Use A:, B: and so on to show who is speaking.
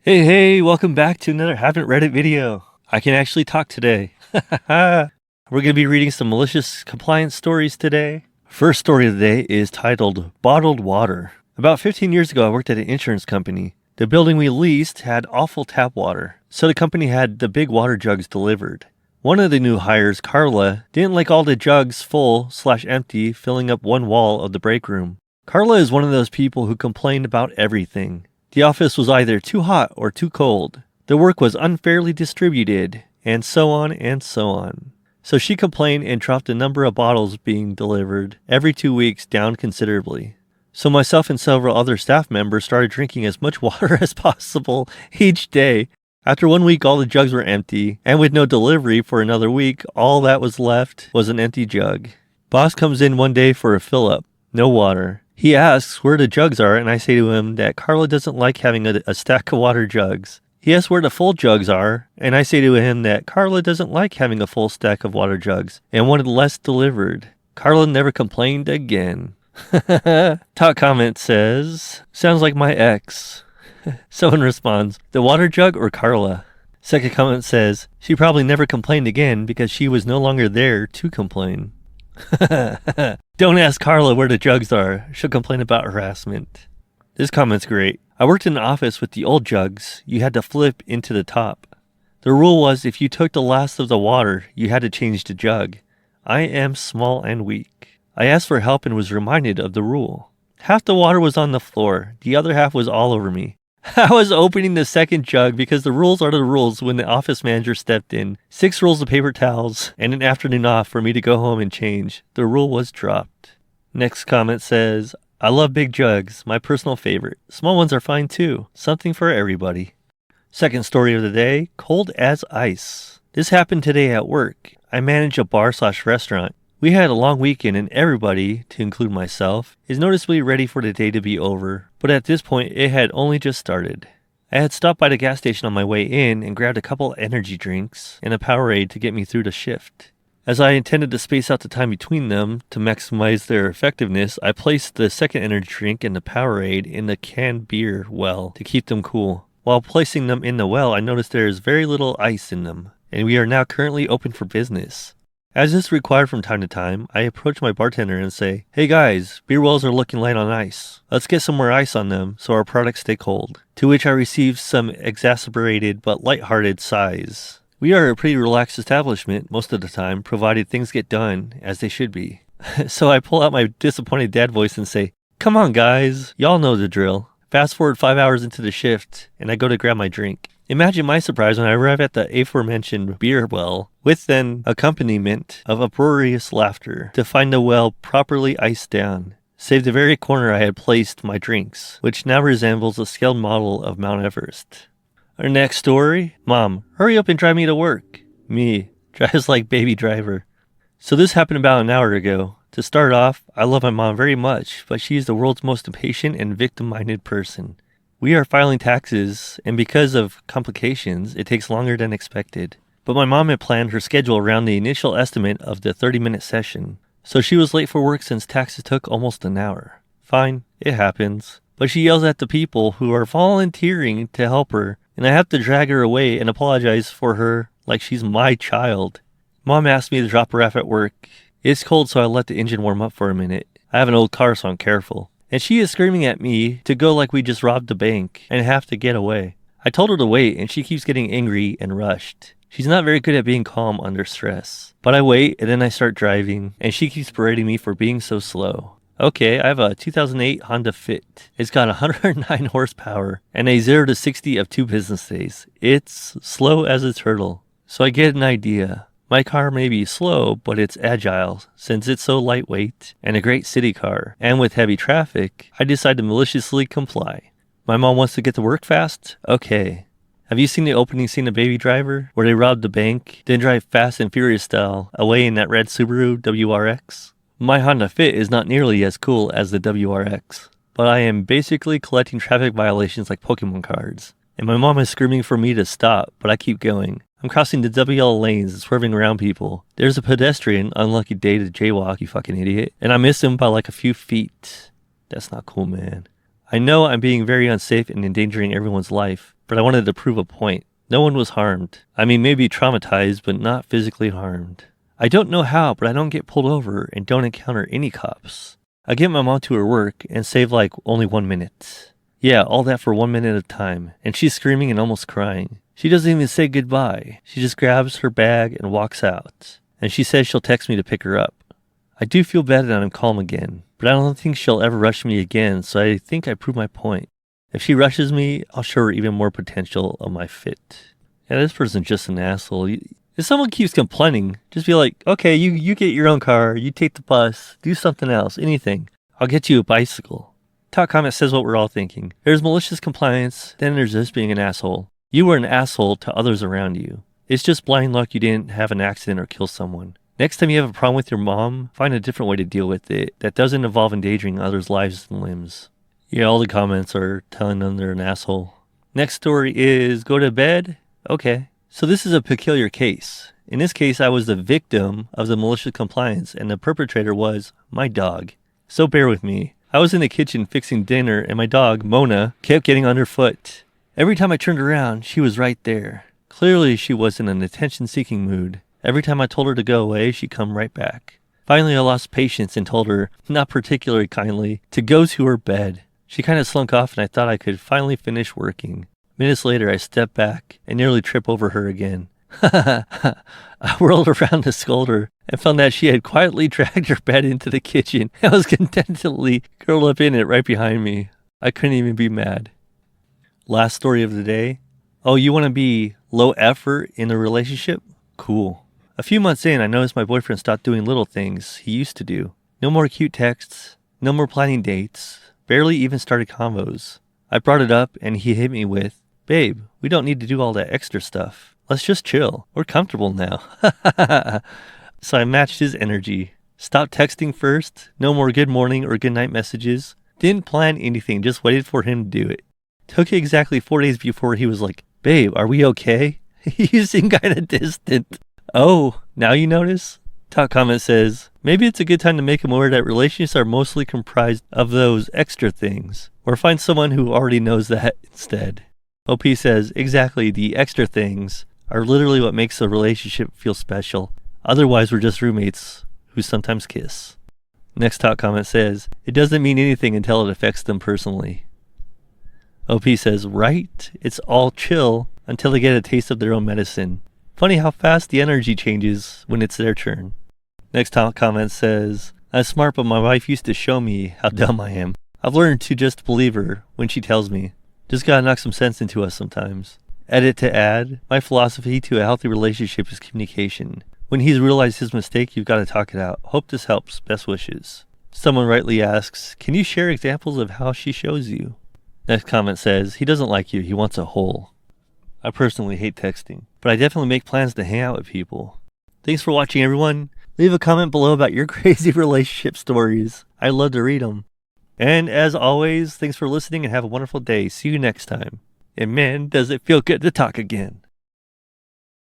A: Hey, welcome back to another Haven't Read It video. I can actually talk today. We're going to be reading some malicious compliance stories today. First story of the day is titled Bottled Water. About 15 years ago, I worked at an insurance company. The building we leased had awful tap water, so the company had the big water jugs delivered. One of the new hires, Carla, didn't like all the jugs full/empty filling up one wall of the break room. Carla is one of those people who complained about everything. The office was either too hot or too cold. The work was unfairly distributed, and so on and so on. So she complained and dropped the number of bottles being delivered every 2 weeks down considerably. So myself and several other staff members started drinking as much water as possible each day. After 1 week, all the jugs were empty, and with no delivery for another week, all that was left was an empty jug. Boss comes in one day for a fill-up. No water. He asks where the jugs are, and I say to him that Carla doesn't like having a stack of water jugs. He asks where the full jugs are, and I say to him that Carla doesn't like having a full stack of water jugs and wanted less delivered. Carla never complained again. Top comment says, sounds like my ex. Someone responds, the water jug or Carla? Second comment says, she probably never complained again because she was no longer there to complain. Don't ask Carla where the jugs are. She'll complain about harassment. This comment's great. I worked in an office with the old jugs. You had to flip into the top. The rule was if you took the last of the water, you had to change the jug. I am small and weak. I asked for help and was reminded of the rule. Half the water was on the floor. The other half was all over me. I was opening the second jug because the rules are the rules when the office manager stepped in. 6 rolls of paper towels and an afternoon off for me to go home and change. The rule was dropped. Next comment says, I love big jugs, my personal favorite. Small ones are fine too. Something for everybody. Second story of the day, cold as ice. This happened today at work. I manage a bar/restaurant. We had a long weekend and everybody, to include myself, is noticeably ready for the day to be over, but at this point it had only just started. I had stopped by the gas station on my way in and grabbed a couple energy drinks and a Powerade to get me through the shift. As I intended to space out the time between them to maximize their effectiveness, I placed the second energy drink and the Powerade in the canned beer well to keep them cool. While placing them in the well, I noticed there is very little ice in them, and we are now currently open for business. As is required from time to time, I approach my bartender and say, hey guys, beer wells are looking light on ice. Let's get some more ice on them so our products stay cold. To which I received some exasperated but lighthearted sighs. We are a pretty relaxed establishment most of the time, provided things get done as they should be. So I pull out my disappointed dad voice and say, come on guys, y'all know the drill. Fast forward 5 hours into the shift, and I go to grab my drink. Imagine my surprise when I arrive at the aforementioned beer well, with an accompaniment of uproarious laughter, to find the well properly iced down, save the very corner I had placed my drinks, which now resembles a scaled model of Mount Everest. Our next story, Mom, hurry up and drive me to work. Me, drives like baby driver. So this happened about an hour ago. To start off, I love my mom very much, but she is the world's most impatient and victim-minded person. We are filing taxes, and because of complications, it takes longer than expected. But my mom had planned her schedule around the initial estimate of the 30-minute session, so she was late for work since taxes took almost an hour. Fine, it happens. But she yells at the people who are volunteering to help her, and I have to drag her away and apologize for her like she's my child. Mom asked me to drop her off at work. It's cold, so I let the engine warm up for a minute. I have an old car, so I'm careful. And she is screaming at me to go like we just robbed a bank and have to get away. I told her to wait, and she keeps getting angry and rushed. She's not very good at being calm under stress. But I wait, and then I start driving, and she keeps berating me for being so slow. Okay, I have a 2008 Honda Fit. It's got 109 horsepower and a 0 to 60 of 2 business days. It's slow as a turtle. So I get an idea. My car may be slow, but it's agile since it's so lightweight and a great city car. And with heavy traffic, I decide to maliciously comply. My mom wants to get to work fast? Okay. Have you seen the opening scene of Baby Driver, where they robbed the bank, then drive fast and furious style away in that red Subaru WRX? My Honda Fit is not nearly as cool as the WRX, but I am basically collecting traffic violations like Pokemon cards. And my mom is screaming for me to stop, but I keep going. I'm crossing the WL lanes and swerving around people. There's a pedestrian, unlucky day to jaywalk, you fucking idiot. And I miss him by like a few feet. That's not cool, man. I know I'm being very unsafe and endangering everyone's life, but I wanted to prove a point. No one was harmed. I mean, maybe traumatized, but not physically harmed. I don't know how, but I don't get pulled over and don't encounter any cops. I get my mom to her work and save like only 1 minute. Yeah, all that for 1 minute of time, and she's screaming and almost crying. She doesn't even say goodbye. She just grabs her bag and walks out. And she says she'll text me to pick her up. I do feel bad and I'm calm again, but I don't think she'll ever rush me again, so I think I proved my point. If she rushes me, I'll show her even more potential of my fit. Yeah, this person's just an asshole. If someone keeps complaining, just be like, okay, you get your own car, you take the bus, do something else, anything. I'll get you a bicycle. Top comment says what we're all thinking. There's malicious compliance, then there's this being an asshole. You were an asshole to others around you. It's just blind luck you didn't have an accident or kill someone. Next time you have a problem with your mom, find a different way to deal with it that doesn't involve endangering others' lives and limbs. Yeah, all the comments are telling them they're an asshole. Next story is go to bed? Okay. So this is a peculiar case. In this case, I was the victim of the malicious compliance and the perpetrator was my dog. So bear with me. I was in the kitchen fixing dinner and my dog, Mona, kept getting underfoot. Every time I turned around, she was right there. Clearly, she was in an attention-seeking mood. Every time I told her to go away, she'd come right back. Finally, I lost patience and told her, not particularly kindly, to go to her bed. She kind of slunk off and I thought I could finally finish working. Minutes later, I stepped back and nearly tripped over her again. I whirled around to scold her and found that she had quietly dragged her bed into the kitchen and was contentedly curled up in it right behind me. I couldn't even be mad. Last story of the day. Oh, you want to be low effort in a relationship? Cool. A few months in, I noticed my boyfriend stopped doing little things he used to do. No more cute texts, no more planning dates, barely even started convos. I brought it up and he hit me with, babe, we don't need to do all that extra stuff. Let's just chill. We're comfortable now. So I matched his energy. Stopped texting first, no more good morning or good night messages. Didn't plan anything, just waited for him to do it. Took exactly 4 days before he was like, babe, are we okay? You seem kind of distant. Oh, now you notice? Top comment says, maybe it's a good time to make him aware that relationships are mostly comprised of those extra things. Or find someone who already knows that instead. OP says, exactly, the extra things are literally what makes a relationship feel special. Otherwise, we're just roommates who sometimes kiss. Next top comment says, it doesn't mean anything until it affects them personally. OP says, right? It's all chill until they get a taste of their own medicine. Funny how fast the energy changes when it's their turn. Next top comment says, I'm smart, but my wife used to show me how dumb I am. I've learned to just believe her when she tells me. Just gotta knock some sense into us sometimes. Edit to add, my philosophy to a healthy relationship is communication. When he's realized his mistake, you've got to talk it out. Hope this helps. Best wishes. Someone rightly asks, can you share examples of how she shows you? Next comment says, he doesn't like you, he wants a hole. I personally hate texting, but I definitely make plans to hang out with people. Thanks for watching, everyone. Leave a comment below about your crazy relationship stories. I'd love to read them. And as always, thanks for listening and have a wonderful day. See you next time. And man, does it feel good to talk again.